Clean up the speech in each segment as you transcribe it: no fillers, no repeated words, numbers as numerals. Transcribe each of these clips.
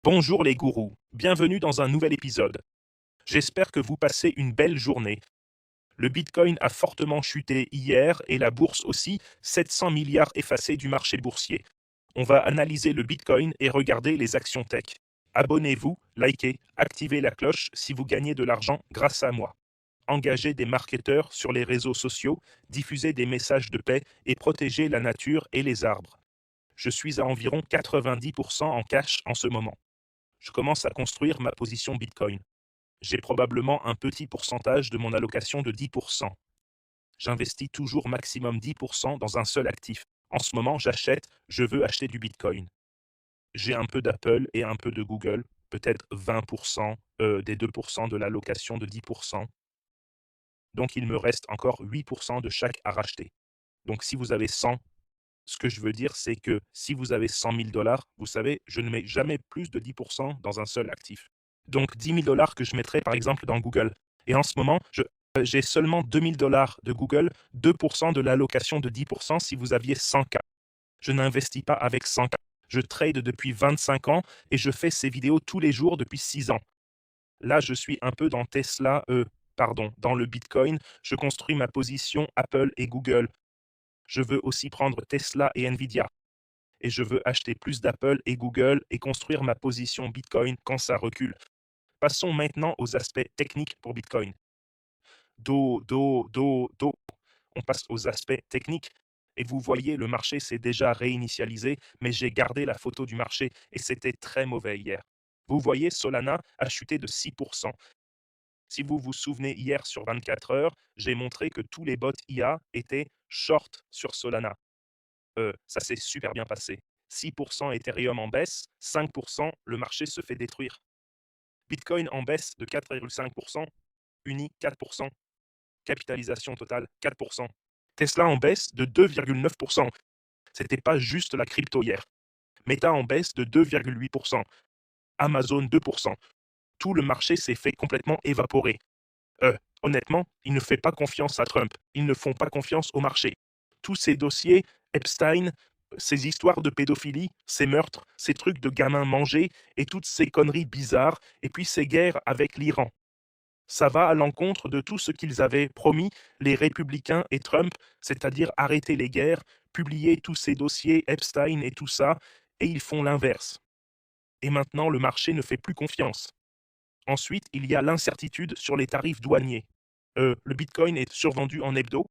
Bonjour les gourous, bienvenue dans un nouvel épisode. J'espère que vous passez une belle journée. Le Bitcoin a fortement chuté hier et la bourse aussi, 700 milliards effacés du marché boursier. On va analyser le Bitcoin et regarder les actions tech. Abonnez-vous, likez, activez la cloche si vous gagnez de l'argent grâce à moi. Engagez des marketeurs sur les réseaux sociaux, diffusez des messages de paix et protégez la nature et les arbres. Je suis à environ 90% en cash en ce moment. Je commence à construire ma position Bitcoin. J'ai probablement un petit pourcentage de mon allocation de 10%. J'investis toujours maximum 10% dans un seul actif. En ce moment, je veux acheter du Bitcoin. J'ai un peu d'Apple et un peu de Google, peut-être 20% des 2% de l'allocation de 10%. Donc il me reste encore 8% de chaque à racheter. Donc si vous avez 100, ce que je veux dire, c'est que si vous avez 100 000 dollars, vous savez, je ne mets jamais plus de 10% dans un seul actif. Donc 10 000 dollars que je mettrais par exemple dans Google. Et en ce moment, j'ai seulement 2 000 dollars de Google, 2% de l'allocation de 10% si vous aviez 100K. Je n'investis pas avec 100K. Je trade depuis 25 ans et je fais ces vidéos tous les jours depuis 6 ans. Là, je suis un peu dans dans le Bitcoin. Je construis ma position Apple et Google. Je veux aussi prendre Tesla et Nvidia. Et je veux acheter plus d'Apple et Google et construire ma position Bitcoin quand ça recule. Passons maintenant aux aspects techniques pour Bitcoin. Do. On passe aux aspects techniques. Et vous voyez, le marché s'est déjà réinitialisé, mais j'ai gardé la photo du marché et c'était très mauvais hier. Vous voyez, Solana a chuté de 6%. Si vous vous souvenez, hier sur 24 heures, j'ai montré que tous les bots IA étaient short sur Solana. Ça s'est super bien passé. 6% Ethereum en baisse, 5%, le marché se fait détruire. Bitcoin en baisse de 4,5%, Uni 4%, capitalisation totale 4%. Tesla en baisse de 2,9%. C'était pas juste la crypto hier. Meta en baisse de 2,8%. Amazon 2%. Tout le marché s'est fait complètement évaporer. Honnêtement, ils ne font pas confiance à Trump. Ils ne font pas confiance au marché. Tous ces dossiers, Epstein, ces histoires de pédophilie, ces meurtres, ces trucs de gamins mangés et toutes ces conneries bizarres, et puis ces guerres avec l'Iran. Ça va à l'encontre de tout ce qu'ils avaient promis, les républicains et Trump, c'est-à-dire arrêter les guerres, publier tous ces dossiers Epstein et tout ça, et ils font l'inverse. Et maintenant, le marché ne fait plus confiance. Ensuite, il y a l'incertitude sur les tarifs douaniers. Le Bitcoin est survendu en hebdo.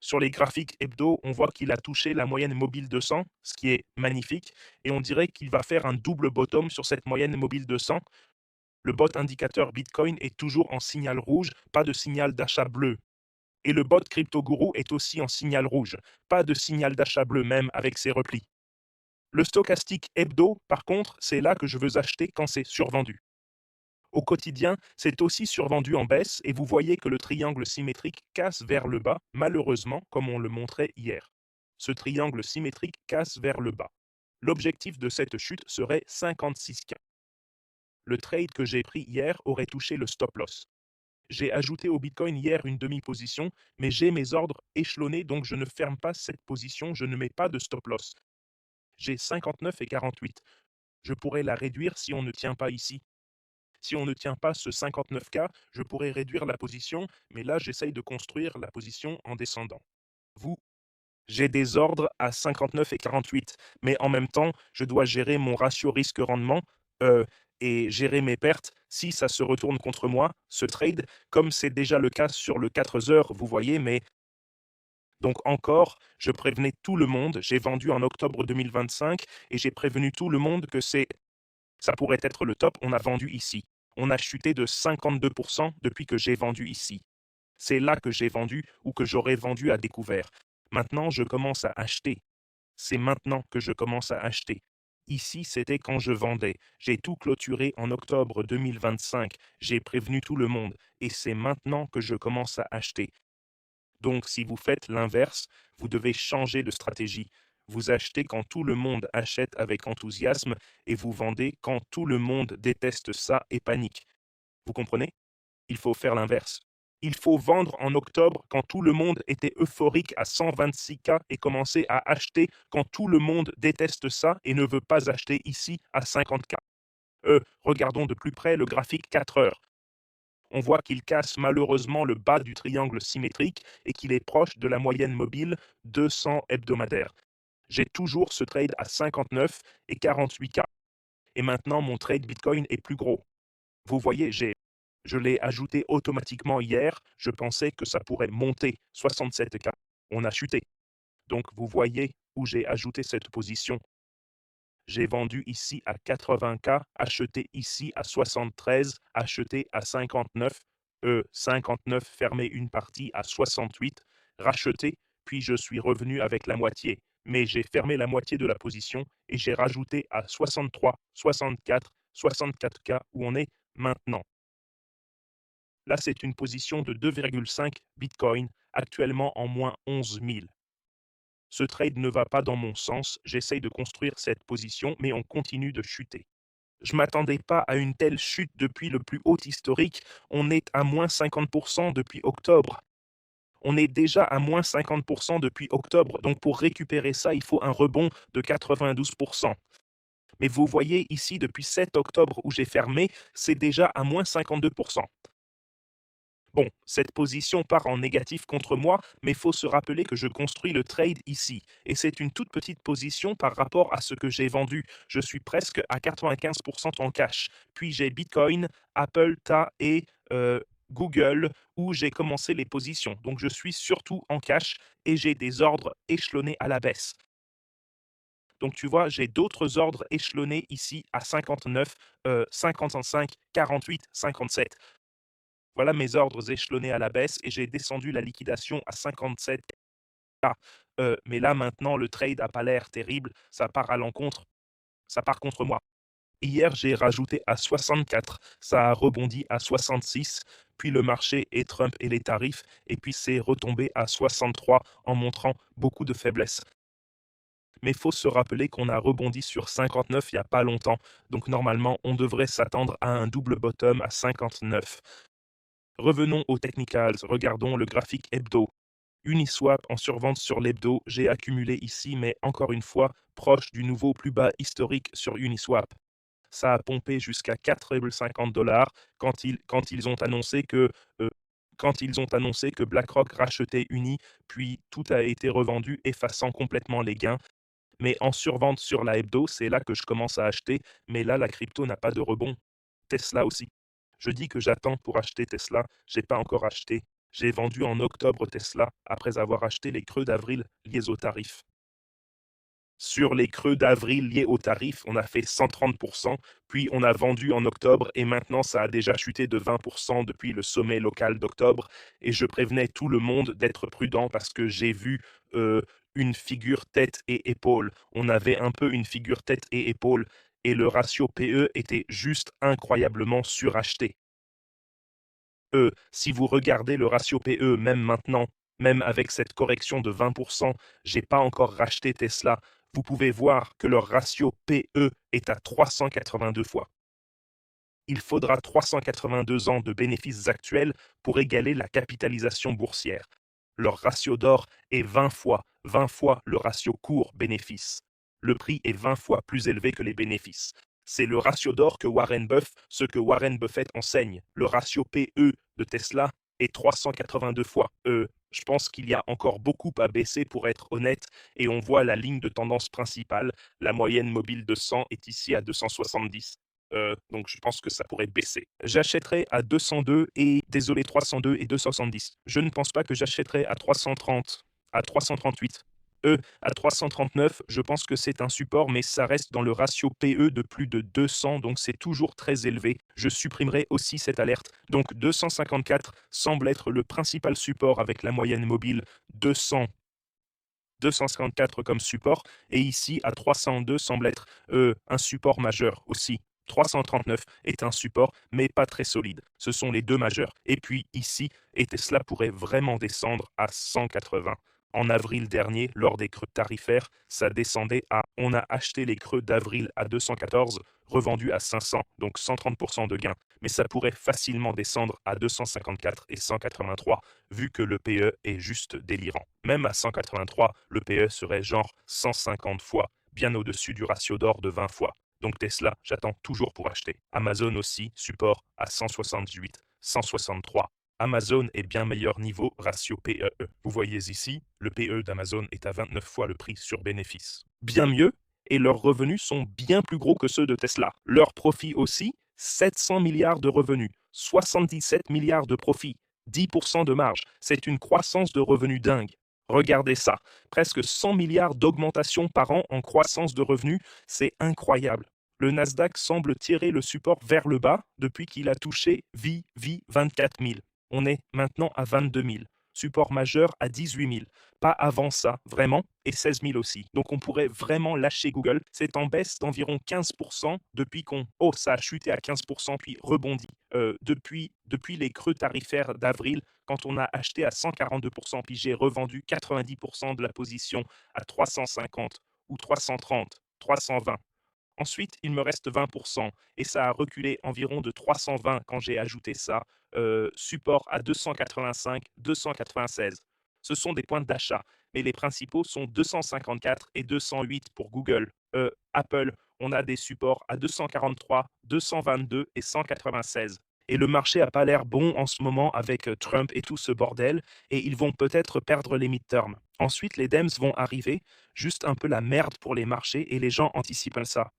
Sur les graphiques hebdo, on voit qu'il a touché la moyenne mobile 200, ce qui est magnifique, et on dirait qu'il va faire un double bottom sur cette moyenne mobile 200. Le bot indicateur Bitcoin est toujours en signal rouge, pas de signal d'achat bleu. Et le bot CryptoGuru est aussi en signal rouge, pas de signal d'achat bleu même avec ses replis. Le stochastique hebdo, par contre, c'est là que je veux acheter quand c'est survendu. Au quotidien, c'est aussi survendu en baisse et vous voyez que le triangle symétrique casse vers le bas, malheureusement, comme on le montrait hier. Ce triangle symétrique casse vers le bas. L'objectif de cette chute serait 56K. Le trade que j'ai pris hier aurait touché le stop loss. J'ai ajouté au Bitcoin hier une demi-position, mais j'ai mes ordres échelonnés, donc je ne ferme pas cette position, je ne mets pas de stop loss. J'ai 59 et 48. Je pourrais la réduire si on ne tient pas ici. Si on ne tient pas ce 59K, je pourrais réduire la position, mais là, j'essaye de construire la position en descendant. Vous, j'ai des ordres à 59 et 48, mais en même temps, je dois gérer mon ratio risque-rendement et gérer mes pertes si ça se retourne contre moi, ce trade, comme c'est déjà le cas sur le 4 heures, vous voyez, mais donc encore, je prévenais tout le monde, j'ai vendu en octobre 2025 et j'ai prévenu tout le monde que ça pourrait être le top, on a vendu ici. On a chuté de 52% depuis que j'ai vendu ici. C'est là que j'ai vendu ou que j'aurais vendu à découvert. Maintenant, je commence à acheter. C'est maintenant que je commence à acheter. Ici, c'était quand je vendais. J'ai tout clôturé en octobre 2025. J'ai prévenu tout le monde. Et c'est maintenant que je commence à acheter. Donc, si vous faites l'inverse, vous devez changer de stratégie. Vous achetez quand tout le monde achète avec enthousiasme et vous vendez quand tout le monde déteste ça et panique. Vous comprenez? Il faut faire l'inverse. Il faut vendre en octobre quand tout le monde était euphorique à 126K et commencer à acheter quand tout le monde déteste ça et ne veut pas acheter ici à 50K. Regardons de plus près le graphique 4 heures. On voit qu'il casse malheureusement le bas du triangle symétrique et qu'il est proche de la moyenne mobile 200 hebdomadaire. J'ai toujours ce trade à 59 et 48K. Et maintenant, mon trade Bitcoin est plus gros. Vous voyez, je l'ai ajouté automatiquement hier. Je pensais que ça pourrait monter 67K. On a chuté. Donc, vous voyez où j'ai ajouté cette position. J'ai vendu ici à 80K, acheté ici à 73, acheté à 59, 59, fermé une partie à 68, racheté, puis je suis revenu avec la moitié. Mais j'ai fermé la moitié de la position et j'ai rajouté à 63, 64, 64K où on est maintenant. Là, c'est une position de 2,5 Bitcoin, actuellement en moins 11 000. Ce trade ne va pas dans mon sens, j'essaye de construire cette position, mais on continue de chuter. Je m'attendais pas à une telle chute depuis le plus haut historique, on est à moins 50% depuis octobre. On est déjà à moins 50% depuis octobre, donc pour récupérer ça, il faut un rebond de 92%. Mais vous voyez ici, depuis 7 octobre où j'ai fermé, c'est déjà à moins 52%. Bon, cette position part en négatif contre moi, mais il faut se rappeler que je construis le trade ici. Et c'est une toute petite position par rapport à ce que j'ai vendu. Je suis presque à 95% en cash. Puis j'ai Bitcoin, Apple, Ta et Google où j'ai commencé les positions. Donc je suis surtout en cash et j'ai des ordres échelonnés à la baisse. Donc tu vois, j'ai d'autres ordres échelonnés ici à 59, 55, 48, 57. Voilà mes ordres échelonnés à la baisse et j'ai descendu la liquidation à 57K. Mais là maintenant, le trade n'a pas l'air terrible, ça part à l'encontre, ça part contre moi. Hier, j'ai rajouté à 64, ça a rebondi à 66, puis le marché et Trump et les tarifs, et puis c'est retombé à 63 en montrant beaucoup de faiblesse. Mais il faut se rappeler qu'on a rebondi sur 59 il n'y a pas longtemps, donc normalement on devrait s'attendre à un double bottom à 59. Revenons aux technicals, regardons le graphique hebdo. Uniswap en survente sur l'hebdo, j'ai accumulé ici, mais encore une fois, proche du nouveau plus bas historique sur Uniswap. Ça a pompé jusqu'à 4,50 $ quand ils ont annoncé que BlackRock rachetait Uni, puis tout a été revendu, effaçant complètement les gains. Mais en survente sur la hebdo, c'est là que je commence à acheter, mais là, la crypto n'a pas de rebond. Tesla aussi. Je dis que j'attends pour acheter Tesla, j'ai pas encore acheté. J'ai vendu en octobre Tesla après avoir acheté les creux d'avril liés aux tarifs. Sur les creux d'avril liés aux tarifs, on a fait 130%, puis on a vendu en octobre et maintenant ça a déjà chuté de 20% depuis le sommet local d'octobre. Et je prévenais tout le monde d'être prudent parce que j'ai vu une figure tête et épaule. On avait un peu une figure tête et épaule et le ratio PE était juste incroyablement suracheté. Si vous regardez le ratio PE, même maintenant, même avec cette correction de 20%, j'ai pas encore racheté Tesla. Vous pouvez voir que leur ratio PE est à 382 fois. Il faudra 382 ans de bénéfices actuels pour égaler la capitalisation boursière. Leur ratio d'or est 20 fois le ratio cours-bénéfice. Le prix est 20 fois plus élevé que les bénéfices. C'est le ratio d'or que ce que Warren Buffett enseigne. Le ratio PE de Tesla est 382 fois. Je pense qu'il y a encore beaucoup à baisser pour être honnête, et on voit la ligne de tendance principale. La moyenne mobile de 100 est ici à 270. Donc je pense que ça pourrait baisser. J'achèterai à 202 et désolé 302 et 270. Je ne pense pas que j'achèterai à 330, à 338. À 339, je pense que c'est un support, mais ça reste dans le ratio PE de plus de 200, donc c'est toujours très élevé. Je supprimerai aussi cette alerte. Donc 254 semble être le principal support avec la moyenne mobile 200. 254 comme support, et ici à 302 semble être un support majeur aussi. 339 est un support, mais pas très solide. Ce sont les deux majeurs. Et puis ici, et Tesla pourrait vraiment descendre à 180. En avril dernier, lors des creux tarifaires, ça descendait à on a acheté les creux d'avril à 214, revendu à 500, donc 130% de gain. Mais ça pourrait facilement descendre à 254 et 183, vu que le PE est juste délirant. Même à 183, le PE serait genre 150 fois, bien au-dessus du ratio d'or de 20 fois. Donc Tesla, j'attends toujours pour acheter. Amazon aussi, support à 168, 163. Amazon est bien meilleur niveau ratio PE. Vous voyez ici, le PE d'Amazon est à 29 fois le prix sur bénéfice. Bien mieux, et leurs revenus sont bien plus gros que ceux de Tesla. Leurs profits aussi, 700 milliards de revenus, 77 milliards de profits, 10% de marge. C'est une croissance de revenus dingue. Regardez ça, presque 100 milliards d'augmentation par an en croissance de revenus, c'est incroyable. Le Nasdaq semble tirer le support vers le bas depuis qu'il a touché VV 24 000. On est maintenant à 22 000. Support majeur à 18 000. Pas avant ça, vraiment, et 16 000 aussi. Donc on pourrait vraiment lâcher Google. C'est en baisse d'environ 15% depuis qu'on... Oh, ça a chuté à 15% puis rebondi. Depuis les creux tarifaires d'avril, quand on a acheté à 142%, puis j'ai revendu 90% de la position à 350 ou 330, 320. Ensuite, il me reste 20% et ça a reculé environ de 320 quand j'ai ajouté ça. Support à 285, 296. Ce sont des points d'achat, mais les principaux sont 254 et 208 pour Google. Apple, on a des supports à 243, 222 et 196. Et le marché n'a pas l'air bon en ce moment avec Trump et tout ce bordel, et ils vont peut-être perdre les midterms. Ensuite, les Dems vont arriver, juste un peu la merde pour les marchés, et les gens anticipent ça.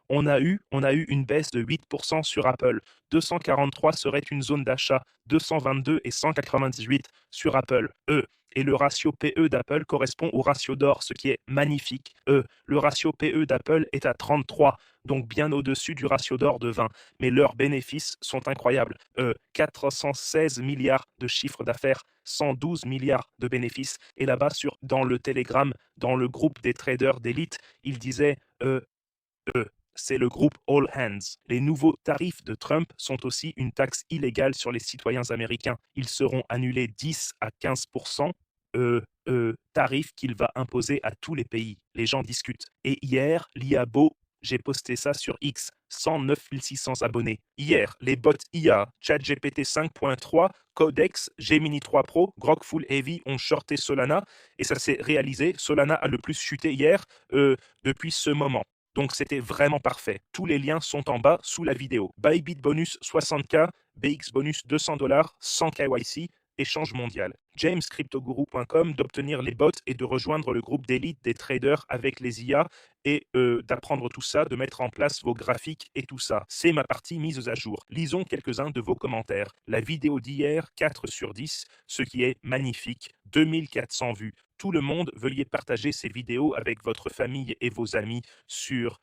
On a eu une baisse de 8% sur Apple. 243 serait une zone d'achat, 222 et 198 sur Apple. Et le ratio PE d'Apple correspond au ratio d'or, ce qui est magnifique. Le ratio PE d'Apple est à 33, donc bien au-dessus du ratio d'or de 20. Mais leurs bénéfices sont incroyables. 416 milliards de chiffre d'affaires, 112 milliards de bénéfices. Et là-bas, dans le Telegram, dans le groupe des traders d'élite, il disait c'est le groupe All Hands. Les nouveaux tarifs de Trump sont aussi une taxe illégale sur les citoyens américains. Ils seront annulés 10 à 15%, tarif qu'il va imposer à tous les pays. Les gens discutent. Et hier, l'IABO, j'ai posté ça sur X, 109 600 abonnés. Hier, les bots IA, ChatGPT 5.3, Codex, Gemini 3 Pro, Grok Full Heavy ont shorté Solana et ça s'est réalisé. Solana a le plus chuté hier depuis ce moment. Donc c'était vraiment parfait. Tous les liens sont en bas sous la vidéo. Bybit bonus 60K, BX bonus 200 $, 100 KYC, échange mondial. JamesCryptoGuru.com d'obtenir les bots et de rejoindre le groupe d'élite des traders avec les IA et d'apprendre tout ça, de mettre en place vos graphiques et tout ça. C'est ma partie mise à jour. Lisons quelques-uns de vos commentaires. La vidéo d'hier, 4 sur 10, ce qui est magnifique. 2400 vues. Tout le monde, veuillez partager ces vidéos avec votre famille et vos amis sur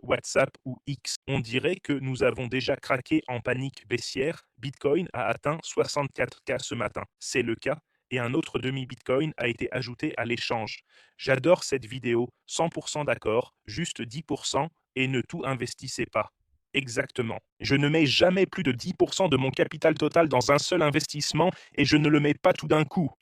WhatsApp ou X. On dirait que nous avons déjà craqué en panique baissière. Bitcoin a atteint 64K ce matin. C'est le cas et un autre demi-Bitcoin a été ajouté à l'échange. J'adore cette vidéo, 100% d'accord, juste 10% et ne tout investissez pas. Exactement. Je ne mets jamais plus de 10% de mon capital total dans un seul investissement et je ne le mets pas tout d'un coup.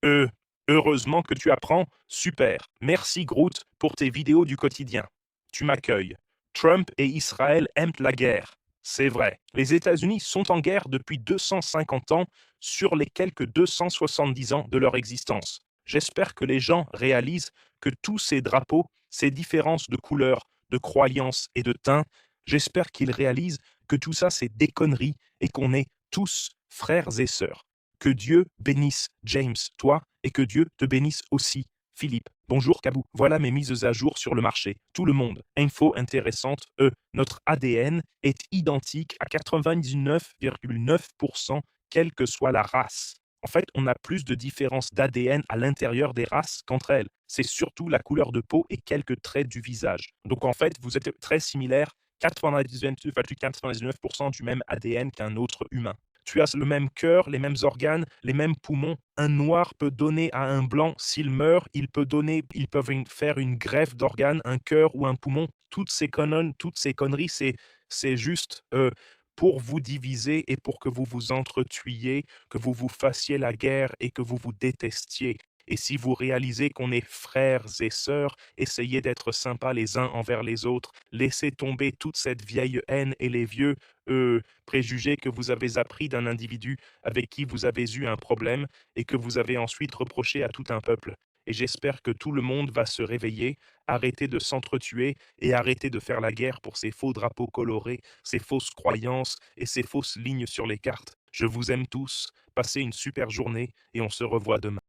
Heureusement que tu apprends. Super. Merci Groot pour tes vidéos du quotidien. Tu m'accueilles. Trump et Israël aiment la guerre. C'est vrai. Les États-Unis sont en guerre depuis 250 ans sur les quelques 270 ans de leur existence. J'espère que les gens réalisent que tous ces drapeaux, ces différences de couleurs, de croyances et de teint, j'espère qu'ils réalisent que tout ça c'est des conneries et qu'on est tous frères et sœurs. Que Dieu bénisse James, toi, et que Dieu te bénisse aussi, Philippe. Bonjour Kabou. Voilà mes mises à jour sur le marché. Tout le monde. Info intéressante. Notre ADN est identique à 99,9%, quelle que soit la race. En fait, on a plus de différences d'ADN à l'intérieur des races qu'entre elles. C'est surtout la couleur de peau et quelques traits du visage. Donc en fait, vous êtes très similaires, 99,99% du même ADN qu'un autre humain. Tu as le même cœur, les mêmes organes, les mêmes poumons. Un noir peut donner à un blanc s'il meurt, ils peuvent faire une greffe d'organes, un cœur ou un poumon. Toutes ces conneries, c'est juste pour vous diviser et pour que vous vous entretuiez, que vous vous fassiez la guerre et que vous vous détestiez. Et si vous réalisez qu'on est frères et sœurs, essayez d'être sympas les uns envers les autres. Laissez tomber toute cette vieille haine et les vieux préjugés que vous avez appris d'un individu avec qui vous avez eu un problème et que vous avez ensuite reproché à tout un peuple. Et j'espère que tout le monde va se réveiller, arrêter de s'entretuer et arrêter de faire la guerre pour ces faux drapeaux colorés, ces fausses croyances et ces fausses lignes sur les cartes. Je vous aime tous, passez une super journée et on se revoit demain.